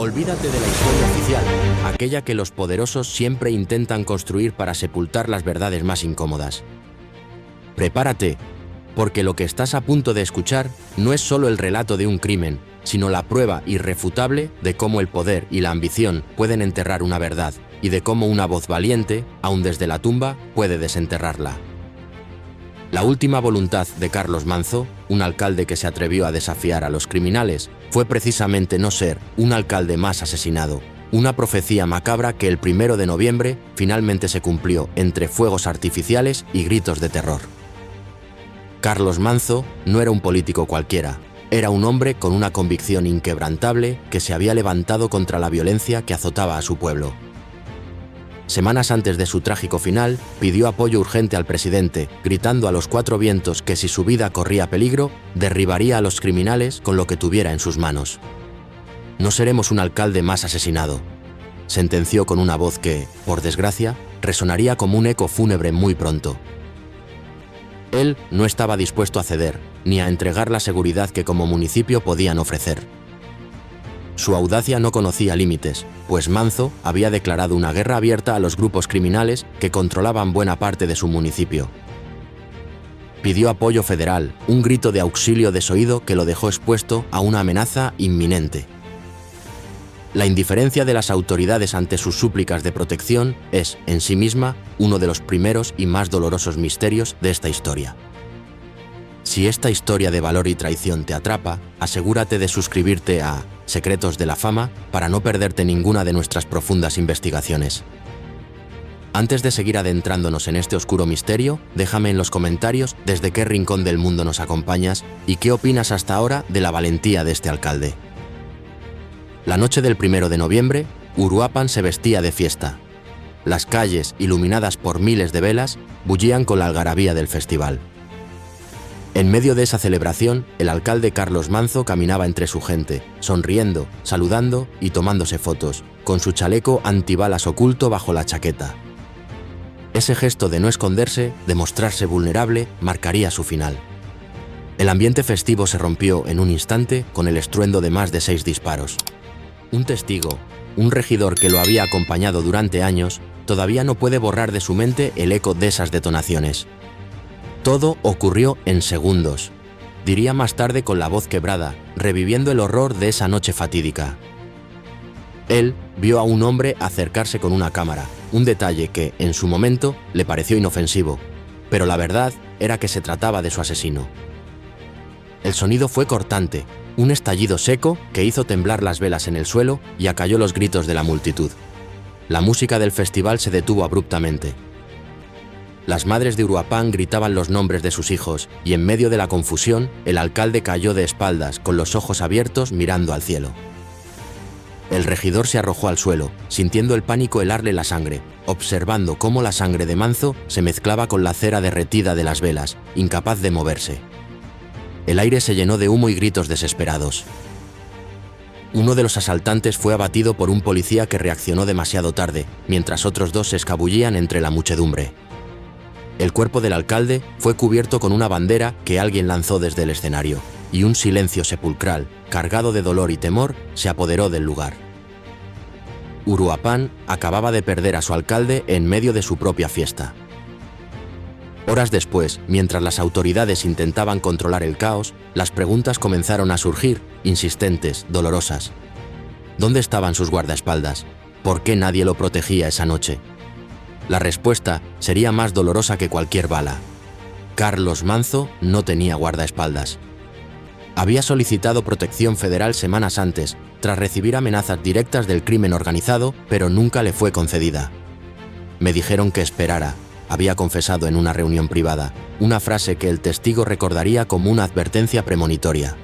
Olvídate de la historia oficial, aquella que los poderosos siempre intentan construir para sepultar las verdades más incómodas. Prepárate, porque lo que estás a punto de escuchar no es solo el relato de un crimen, sino la prueba irrefutable de cómo el poder y la ambición pueden enterrar una verdad, y de cómo una voz valiente, aun desde la tumba, puede desenterrarla. La última voluntad de Carlos Manzo, un alcalde que se atrevió a desafiar a los criminales, fue precisamente no ser un alcalde más asesinado, una profecía macabra que el 1 de noviembre finalmente se cumplió entre fuegos artificiales y gritos de terror. Carlos Manzo no era un político cualquiera, era un hombre con una convicción inquebrantable que se había levantado contra la violencia que azotaba a su pueblo. Semanas antes de su trágico final, pidió apoyo urgente al presidente, gritando a los 4 vientos que si su vida corría peligro, derribaría a los criminales con lo que tuviera en sus manos. No seremos un alcalde más asesinado, sentenció con una voz que, por desgracia, resonaría como un eco fúnebre muy pronto. Él no estaba dispuesto a ceder, ni a entregar la seguridad que como municipio podían ofrecer. Su audacia no conocía límites, pues Manzo había declarado una guerra abierta a los grupos criminales que controlaban buena parte de su municipio. Pidió apoyo federal, un grito de auxilio desoído que lo dejó expuesto a una amenaza inminente. La indiferencia de las autoridades ante sus súplicas de protección es, en sí misma, uno de los primeros y más dolorosos misterios de esta historia. Si esta historia de valor y traición te atrapa, asegúrate de suscribirte a Secretos de la Fama para no perderte ninguna de nuestras profundas investigaciones. Antes de seguir adentrándonos en este oscuro misterio, déjame en los comentarios desde qué rincón del mundo nos acompañas y qué opinas hasta ahora de la valentía de este alcalde. La noche del 1 de noviembre, Uruapan se vestía de fiesta. Las calles, iluminadas por miles de velas, bullían con la algarabía del festival. En medio de esa celebración, el alcalde Carlos Manzo caminaba entre su gente, sonriendo, saludando y tomándose fotos, con su chaleco antibalas oculto bajo la chaqueta. Ese gesto de no esconderse, de mostrarse vulnerable, marcaría su final. El ambiente festivo se rompió en un instante con el estruendo de más de 6 disparos. Un testigo, un regidor que lo había acompañado durante años, todavía no puede borrar de su mente el eco de esas detonaciones. Todo ocurrió en segundos, diría más tarde con la voz quebrada, reviviendo el horror de esa noche fatídica. Él vio a un hombre acercarse con una cámara, un detalle que, en su momento, le pareció inofensivo, pero la verdad era que se trataba de su asesino. El sonido fue cortante, un estallido seco que hizo temblar las velas en el suelo y acalló los gritos de la multitud. La música del festival se detuvo abruptamente. Las madres de Uruapan gritaban los nombres de sus hijos y en medio de la confusión, el alcalde cayó de espaldas con los ojos abiertos mirando al cielo. El regidor se arrojó al suelo, sintiendo el pánico helarle la sangre, observando cómo la sangre de Manzo se mezclaba con la cera derretida de las velas, incapaz de moverse. El aire se llenó de humo y gritos desesperados. Uno de los asaltantes fue abatido por un policía que reaccionó demasiado tarde, mientras otros 2 se escabullían entre la muchedumbre. El cuerpo del alcalde fue cubierto con una bandera que alguien lanzó desde el escenario, y un silencio sepulcral, cargado de dolor y temor, se apoderó del lugar. Uruapan acababa de perder a su alcalde en medio de su propia fiesta. Horas después, mientras las autoridades intentaban controlar el caos, las preguntas comenzaron a surgir, insistentes, dolorosas. ¿Dónde estaban sus guardaespaldas? ¿Por qué nadie lo protegía esa noche? La respuesta sería más dolorosa que cualquier bala. Carlos Manzo no tenía guardaespaldas. Había solicitado protección federal semanas antes, tras recibir amenazas directas del crimen organizado, pero nunca le fue concedida. Me dijeron que esperara, había confesado en una reunión privada, una frase que el testigo recordaría como una advertencia premonitoria.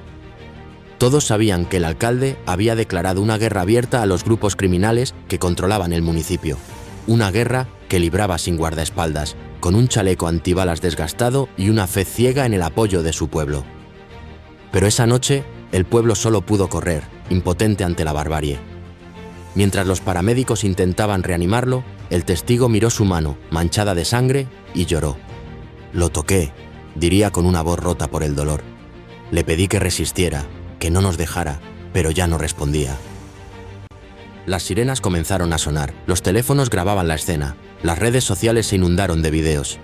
Todos sabían que el alcalde había declarado una guerra abierta a los grupos criminales que controlaban el municipio. Una guerra que libraba sin guardaespaldas, con un chaleco antibalas desgastado y una fe ciega en el apoyo de su pueblo. Pero esa noche, el pueblo solo pudo correr, impotente ante la barbarie. Mientras los paramédicos intentaban reanimarlo, el testigo miró su mano, manchada de sangre, y lloró. «Lo toqué», diría con una voz rota por el dolor. «Le pedí que resistiera, que no nos dejara, pero ya no respondía». Las sirenas comenzaron a sonar, los teléfonos grababan la escena, las redes sociales se inundaron de videos.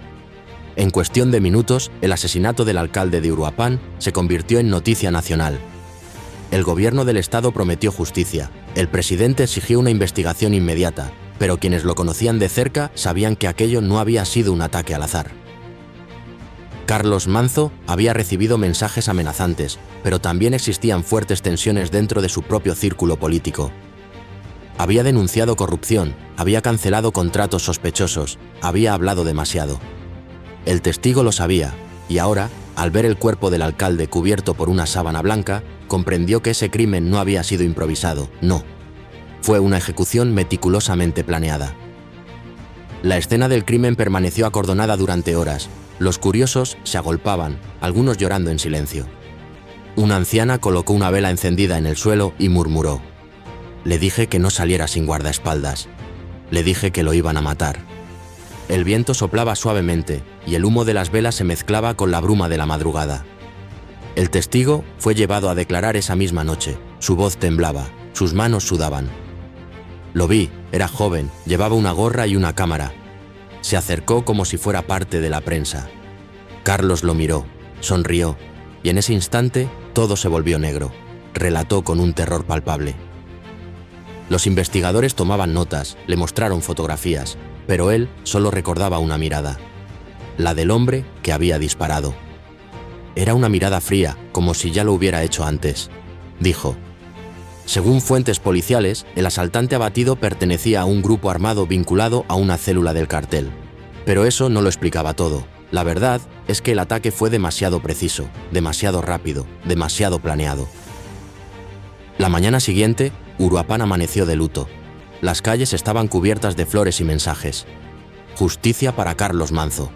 En cuestión de minutos, el asesinato del alcalde de Uruapan se convirtió en noticia nacional. El gobierno del estado prometió justicia, el presidente exigió una investigación inmediata, pero quienes lo conocían de cerca sabían que aquello no había sido un ataque al azar. Carlos Manzo había recibido mensajes amenazantes, pero también existían fuertes tensiones dentro de su propio círculo político. Había denunciado corrupción, había cancelado contratos sospechosos, había hablado demasiado. El testigo lo sabía, y ahora, al ver el cuerpo del alcalde cubierto por una sábana blanca, comprendió que ese crimen no había sido improvisado, no. Fue una ejecución meticulosamente planeada. La escena del crimen permaneció acordonada durante horas. Los curiosos se agolpaban, algunos llorando en silencio. Una anciana colocó una vela encendida en el suelo y murmuró: «Le dije que no saliera sin guardaespaldas. Le dije que lo iban a matar». El viento soplaba suavemente y el humo de las velas se mezclaba con la bruma de la madrugada. El testigo fue llevado a declarar esa misma noche. Su voz temblaba, sus manos sudaban. Lo vi, era joven, llevaba una gorra y una cámara. Se acercó como si fuera parte de la prensa. Carlos lo miró, sonrió, y en ese instante todo se volvió negro. Relató con un terror palpable. Los investigadores tomaban notas, le mostraron fotografías, pero él solo recordaba una mirada, la del hombre que había disparado. Era una mirada fría, como si ya lo hubiera hecho antes. Dijo: «Según fuentes policiales, el asaltante abatido pertenecía a un grupo armado vinculado a una célula del cartel. Pero eso no lo explicaba todo. La verdad es que el ataque fue demasiado preciso, demasiado rápido, demasiado planeado». La mañana siguiente, Uruapan amaneció de luto. Las calles estaban cubiertas de flores y mensajes. Justicia para Carlos Manzo.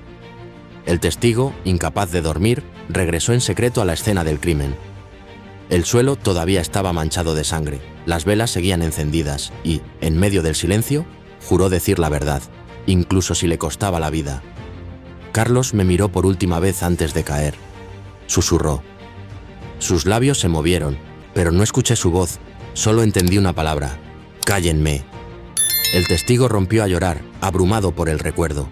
El testigo, incapaz de dormir, regresó en secreto a la escena del crimen. El suelo todavía estaba manchado de sangre, las velas seguían encendidas y, en medio del silencio, juró decir la verdad, incluso si le costaba la vida. Carlos me miró por última vez antes de caer. Susurró. Sus labios se movieron, pero no escuché su voz, solo entendí una palabra: «Cállenme». El testigo rompió a llorar, abrumado por el recuerdo.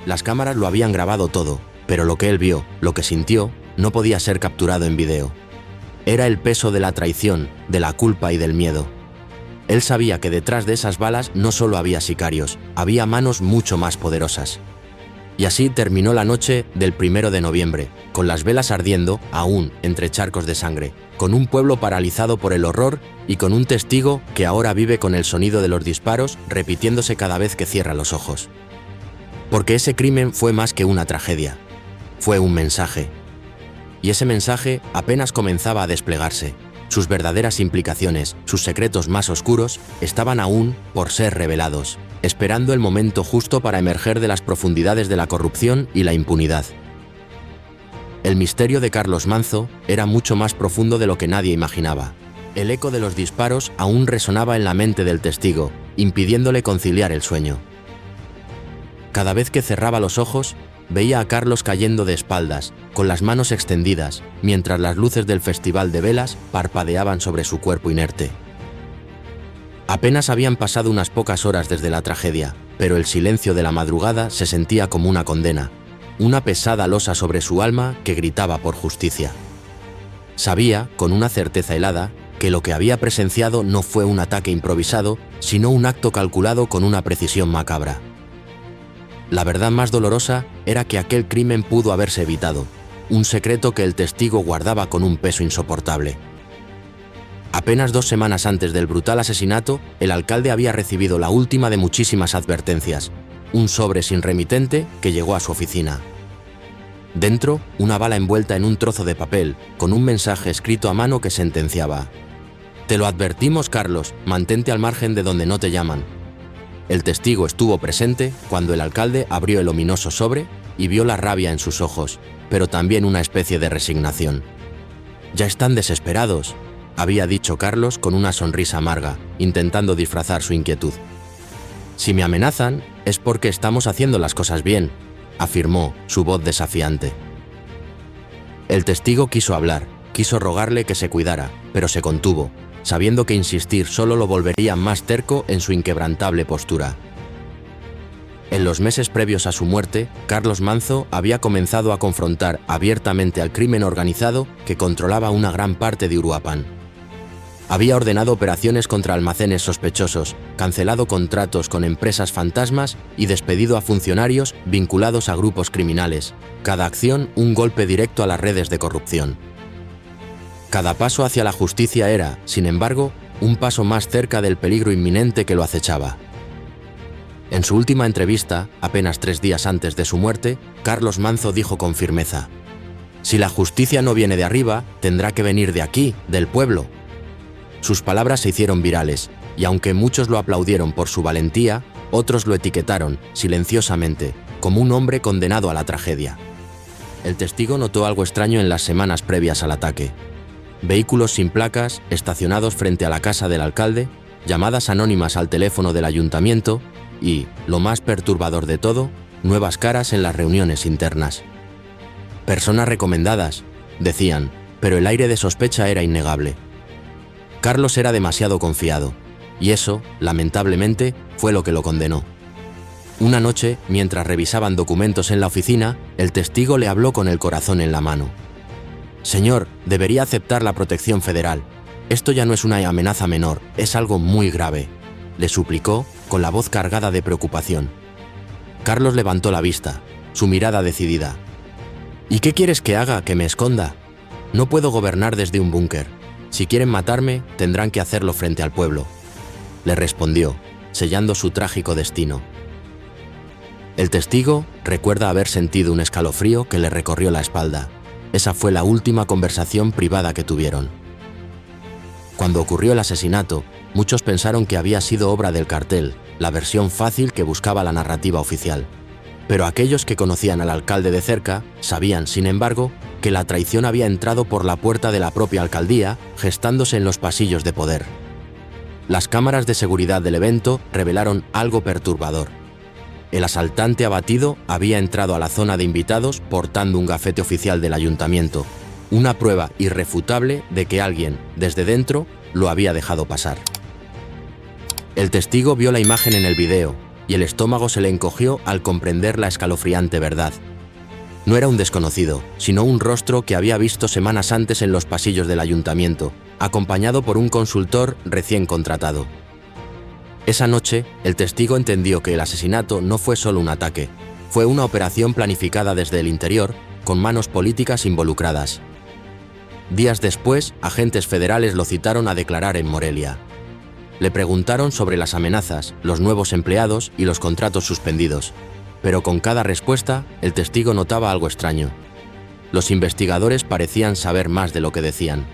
Las cámaras lo habían grabado todo, pero lo que él vio, lo que sintió, no podía ser capturado en video. Era el peso de la traición, de la culpa y del miedo. Él sabía que detrás de esas balas no solo había sicarios, había manos mucho más poderosas. Y así terminó la noche del 1 de noviembre, con las velas ardiendo, aún entre charcos de sangre, con un pueblo paralizado por el horror y con un testigo que ahora vive con el sonido de los disparos repitiéndose cada vez que cierra los ojos. Porque ese crimen fue más que una tragedia, fue un mensaje. Y ese mensaje apenas comenzaba a desplegarse. Sus verdaderas implicaciones, sus secretos más oscuros, estaban aún por ser revelados, esperando el momento justo para emerger de las profundidades de la corrupción y la impunidad. El misterio de Carlos Manzo era mucho más profundo de lo que nadie imaginaba. El eco de los disparos aún resonaba en la mente del testigo, impidiéndole conciliar el sueño. Cada vez que cerraba los ojos, veía a Carlos cayendo de espaldas, con las manos extendidas, mientras las luces del festival de velas parpadeaban sobre su cuerpo inerte. Apenas habían pasado unas pocas horas desde la tragedia, pero el silencio de la madrugada se sentía como una condena, una pesada losa sobre su alma que gritaba por justicia. Sabía, con una certeza helada, que lo que había presenciado no fue un ataque improvisado, sino un acto calculado con una precisión macabra. La verdad más dolorosa era que aquel crimen pudo haberse evitado, un secreto que el testigo guardaba con un peso insoportable. Apenas 2 semanas antes del brutal asesinato, el alcalde había recibido la última de muchísimas advertencias, un sobre sin remitente que llegó a su oficina. Dentro, una bala envuelta en un trozo de papel, con un mensaje escrito a mano que sentenciaba: «Te lo advertimos, Carlos, mantente al margen de donde no te llaman». El testigo estuvo presente cuando el alcalde abrió el ominoso sobre y vio la rabia en sus ojos, pero también una especie de resignación. «Ya están desesperados», había dicho Carlos con una sonrisa amarga, intentando disfrazar su inquietud. «Si me amenazan, es porque estamos haciendo las cosas bien», afirmó, su voz desafiante. El testigo quiso hablar, quiso rogarle que se cuidara, pero se contuvo. sabiendo que insistir solo lo volvería más terco en su inquebrantable postura. En los meses previos a su muerte, Carlos Manzo había comenzado a confrontar abiertamente al crimen organizado que controlaba una gran parte de Uruapan. Había ordenado operaciones contra almacenes sospechosos, cancelado contratos con empresas fantasmas y despedido a funcionarios vinculados a grupos criminales, cada acción un golpe directo a las redes de corrupción. Cada paso hacia la justicia era, sin embargo, un paso más cerca del peligro inminente que lo acechaba. En su última entrevista, apenas 3 días antes de su muerte, Carlos Manzo dijo con firmeza: «Si la justicia no viene de arriba, tendrá que venir de aquí, del pueblo». Sus palabras se hicieron virales, y aunque muchos lo aplaudieron por su valentía, otros lo etiquetaron, silenciosamente, como un hombre condenado a la tragedia. El testigo notó algo extraño en las semanas previas al ataque. Vehículos sin placas, estacionados frente a la casa del alcalde, llamadas anónimas al teléfono del ayuntamiento y, lo más perturbador de todo, nuevas caras en las reuniones internas. Personas recomendadas, decían, pero el aire de sospecha era innegable. Carlos era demasiado confiado, y eso, lamentablemente, fue lo que lo condenó. Una noche, mientras revisaban documentos en la oficina, el testigo le habló con el corazón en la mano. «Señor, debería aceptar la protección federal. Esto ya no es una amenaza menor, es algo muy grave», le suplicó, con la voz cargada de preocupación. Carlos levantó la vista, su mirada decidida. «¿Y qué quieres que haga, que me esconda? No puedo gobernar desde un búnker. Si quieren matarme, tendrán que hacerlo frente al pueblo», le respondió, sellando su trágico destino. El testigo recuerda haber sentido un escalofrío que le recorrió la espalda. Esa fue la última conversación privada que tuvieron. Cuando ocurrió el asesinato, muchos pensaron que había sido obra del cartel, la versión fácil que buscaba la narrativa oficial. Pero aquellos que conocían al alcalde de cerca sabían, sin embargo, que la traición había entrado por la puerta de la propia alcaldía, gestándose en los pasillos de poder. Las cámaras de seguridad del evento revelaron algo perturbador. El asaltante abatido había entrado a la zona de invitados portando un gafete oficial del ayuntamiento, una prueba irrefutable de que alguien, desde dentro, lo había dejado pasar. El testigo vio la imagen en el video, y el estómago se le encogió al comprender la escalofriante verdad. No era un desconocido, sino un rostro que había visto semanas antes en los pasillos del ayuntamiento, acompañado por un consultor recién contratado. Esa noche, el testigo entendió que el asesinato no fue solo un ataque, fue una operación planificada desde el interior, con manos políticas involucradas. Días después, agentes federales lo citaron a declarar en Morelia. Le preguntaron sobre las amenazas, los nuevos empleados y los contratos suspendidos, pero con cada respuesta, el testigo notaba algo extraño. Los investigadores parecían saber más de lo que decían.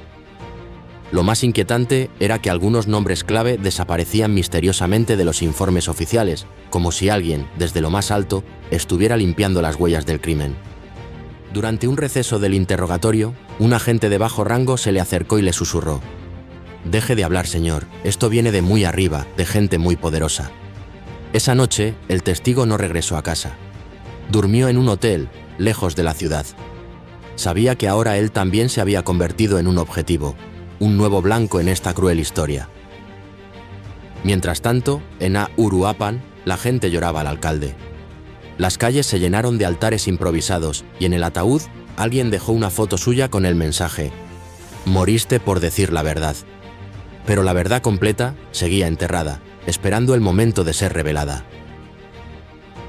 Lo más inquietante era que algunos nombres clave desaparecían misteriosamente de los informes oficiales, como si alguien, desde lo más alto, estuviera limpiando las huellas del crimen. Durante un receso del interrogatorio, un agente de bajo rango se le acercó y le susurró: «Deje de hablar, señor, esto viene de muy arriba, de gente muy poderosa». Esa noche, el testigo no regresó a casa. Durmió en un hotel, lejos de la ciudad. Sabía que ahora él también se había convertido en un objetivo, un nuevo blanco en esta cruel historia. Mientras tanto, en Uruapan, la gente lloraba al alcalde. Las calles se llenaron de altares improvisados y en el ataúd alguien dejó una foto suya con el mensaje: «Moriste por decir la verdad». Pero la verdad completa seguía enterrada, esperando el momento de ser revelada.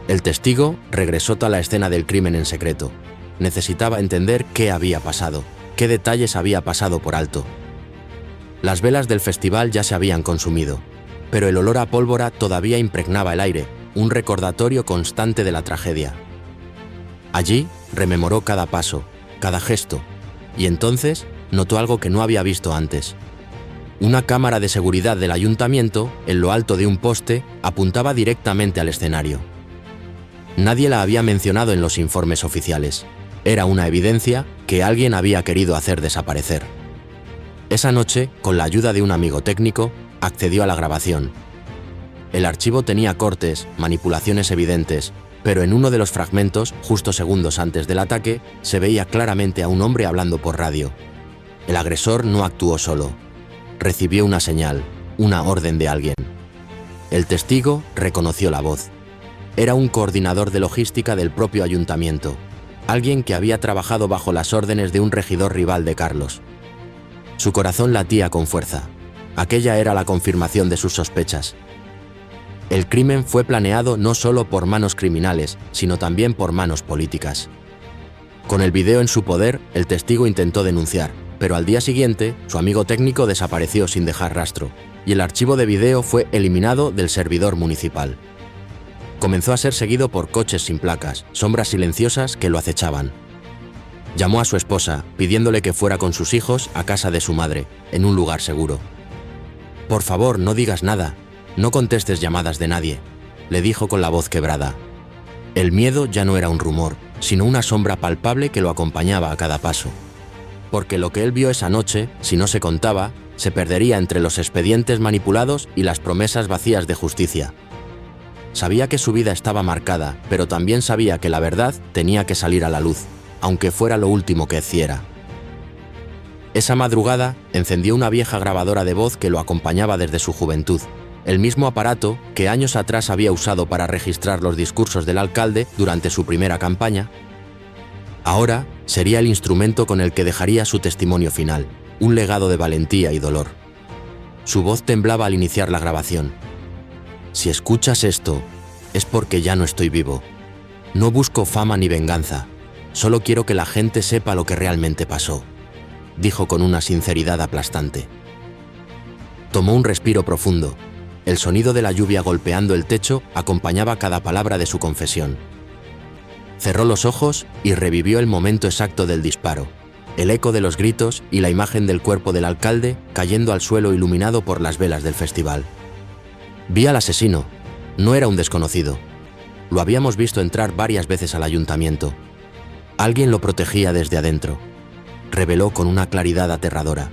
El testigo regresó a la escena del crimen en secreto. Necesitaba entender qué había pasado, qué detalles había pasado por alto. Las velas del festival ya se habían consumido, pero el olor a pólvora todavía impregnaba el aire, un recordatorio constante de la tragedia. Allí rememoró cada paso, cada gesto, y entonces notó algo que no había visto antes. Una cámara de seguridad del ayuntamiento, en lo alto de un poste, apuntaba directamente al escenario. Nadie la había mencionado en los informes oficiales. Era una evidencia que alguien había querido hacer desaparecer. Esa noche, con la ayuda de un amigo técnico, accedió a la grabación. El archivo tenía cortes, manipulaciones evidentes, pero en uno de los fragmentos, justo segundos antes del ataque, se veía claramente a un hombre hablando por radio. El agresor no actuó solo. recibió una señal, una orden de alguien. El testigo reconoció la voz. Era un coordinador de logística del propio ayuntamiento, alguien que había trabajado bajo las órdenes de un regidor rival de Carlos. Su corazón latía con fuerza. Aquella era la confirmación de sus sospechas. El crimen fue planeado no solo por manos criminales, sino también por manos políticas. Con el video en su poder, el testigo intentó denunciar, pero al día siguiente, su amigo técnico desapareció sin dejar rastro, y el archivo de video fue eliminado del servidor municipal. Comenzó a ser seguido por coches sin placas, sombras silenciosas que lo acechaban. Llamó a su esposa, pidiéndole que fuera con sus hijos a casa de su madre, en un lugar seguro. «Por favor, no digas nada. No contestes llamadas de nadie», le dijo con la voz quebrada. El miedo ya no era un rumor, sino una sombra palpable que lo acompañaba a cada paso. Porque lo que él vio esa noche, si no se contaba, se perdería entre los expedientes manipulados y las promesas vacías de justicia. Sabía que su vida estaba marcada, pero también sabía que la verdad tenía que salir a la luz, aunque fuera lo último que hiciera. Esa madrugada encendió una vieja grabadora de voz que lo acompañaba desde su juventud, el mismo aparato que años atrás había usado para registrar los discursos del alcalde durante su primera campaña. Ahora sería el instrumento con el que dejaría su testimonio final, un legado de valentía y dolor. Su voz temblaba al iniciar la grabación. «Si escuchas esto, es porque ya no estoy vivo. No busco fama ni venganza, solo quiero que la gente sepa lo que realmente pasó», dijo con una sinceridad aplastante. Tomó un respiro profundo. El sonido de la lluvia golpeando el techo acompañaba cada palabra de su confesión. Cerró los ojos y revivió el momento exacto del disparo, el eco de los gritos y la imagen del cuerpo del alcalde cayendo al suelo iluminado por las velas del festival. «Vi al asesino. No era un desconocido. Lo habíamos visto entrar varias veces al ayuntamiento. Alguien lo protegía desde adentro», reveló con una claridad aterradora.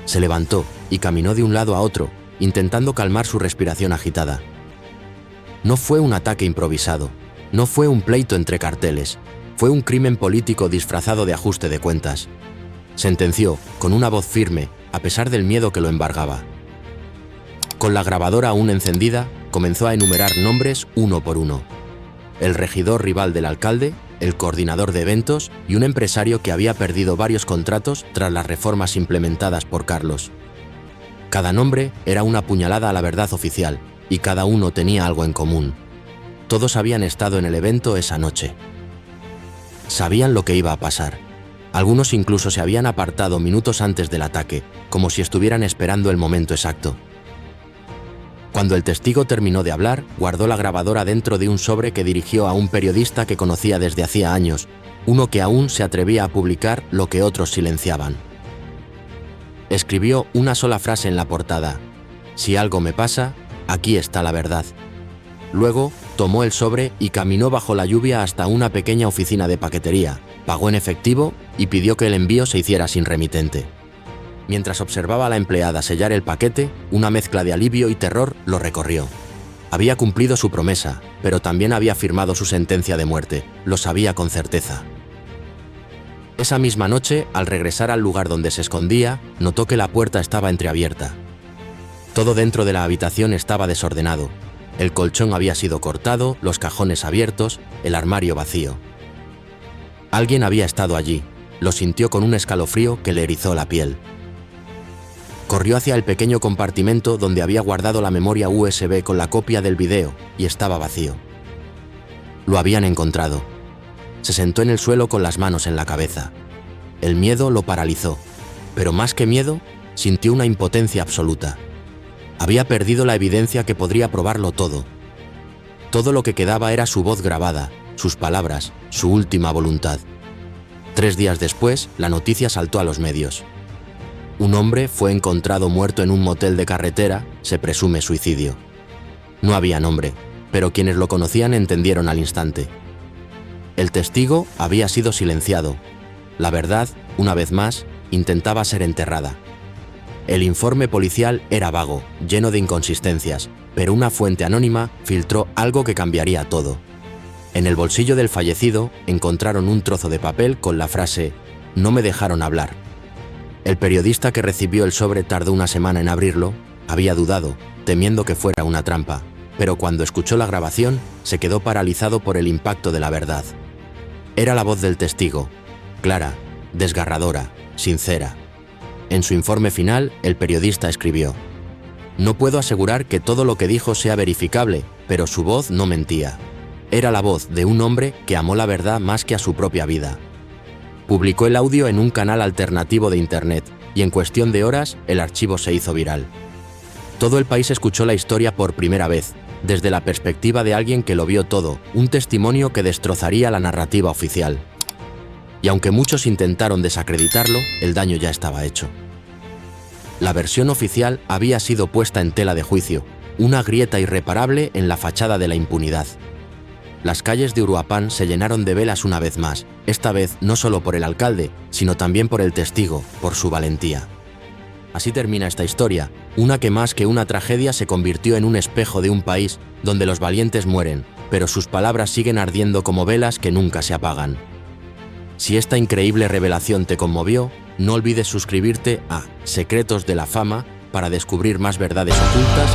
Se levantó y caminó de un lado a otro, intentando calmar su respiración agitada. No fue un ataque improvisado, no fue un pleito entre carteles, fue un crimen político disfrazado de ajuste de cuentas, sentenció con una voz firme, a pesar del miedo que lo embargaba. Con la grabadora aún encendida, comenzó a enumerar nombres uno por uno. El regidor rival del alcalde, el coordinador de eventos y un empresario que había perdido varios contratos tras las reformas implementadas por Carlos. Cada nombre era una puñalada a la verdad oficial, y cada uno tenía algo en común. Todos habían estado en el evento esa noche. Sabían lo que iba a pasar. Algunos incluso se habían apartado minutos antes del ataque, como si estuvieran esperando el momento exacto. Cuando el testigo terminó de hablar, guardó la grabadora dentro de un sobre que dirigió a un periodista que conocía desde hacía años, uno que aún se atrevía a publicar lo que otros silenciaban. Escribió una sola frase en la portada: «Si algo me pasa, aquí está la verdad». Luego, tomó el sobre y caminó bajo la lluvia hasta una pequeña oficina de paquetería, pagó en efectivo y pidió que el envío se hiciera sin remitente. Mientras observaba a la empleada sellar el paquete, una mezcla de alivio y terror lo recorrió. Había cumplido su promesa, pero también había firmado su sentencia de muerte, lo sabía con certeza. Esa misma noche, al regresar al lugar donde se escondía, notó que la puerta estaba entreabierta. Todo dentro de la habitación estaba desordenado. El colchón había sido cortado, los cajones abiertos, el armario vacío. Alguien había estado allí, lo sintió con un escalofrío que le erizó la piel. Corrió hacia el pequeño compartimento donde había guardado la memoria USB con la copia del video y estaba vacío. Lo habían encontrado. Se sentó en el suelo con las manos en la cabeza. El miedo lo paralizó, pero más que miedo, sintió una impotencia absoluta. Había perdido la evidencia que podría probarlo todo. Todo lo que quedaba era su voz grabada, sus palabras, su última voluntad. 3 días después, la noticia saltó a los medios. Un hombre fue encontrado muerto en un motel de carretera, se presume suicidio. No había nombre, pero quienes lo conocían entendieron al instante. El testigo había sido silenciado. La verdad, una vez más, intentaba ser enterrada. El informe policial era vago, lleno de inconsistencias, pero una fuente anónima filtró algo que cambiaría todo. En el bolsillo del fallecido encontraron un trozo de papel con la frase «No me dejaron hablar». El periodista que recibió el sobre tardó una semana en abrirlo, había dudado, temiendo que fuera una trampa, pero cuando escuchó la grabación, se quedó paralizado por el impacto de la verdad. Era la voz del testigo, clara, desgarradora, sincera. En su informe final, el periodista escribió: «No puedo asegurar que todo lo que dijo sea verificable, pero su voz no mentía. Era la voz de un hombre que amó la verdad más que a su propia vida». Publicó el audio en un canal alternativo de Internet y en cuestión de horas el archivo se hizo viral. Todo el país escuchó la historia por primera vez, desde la perspectiva de alguien que lo vio todo, un testimonio que destrozaría la narrativa oficial. Y aunque muchos intentaron desacreditarlo, el daño ya estaba hecho. La versión oficial había sido puesta en tela de juicio, una grieta irreparable en la fachada de la impunidad. Las calles de Uruapan se llenaron de velas una vez más, esta vez no solo por el alcalde, sino también por el testigo, por su valentía. Así termina esta historia, una que más que una tragedia se convirtió en un espejo de un país donde los valientes mueren, pero sus palabras siguen ardiendo como velas que nunca se apagan. Si esta increíble revelación te conmovió, no olvides suscribirte a Secretos de la Fama para descubrir más verdades ocultas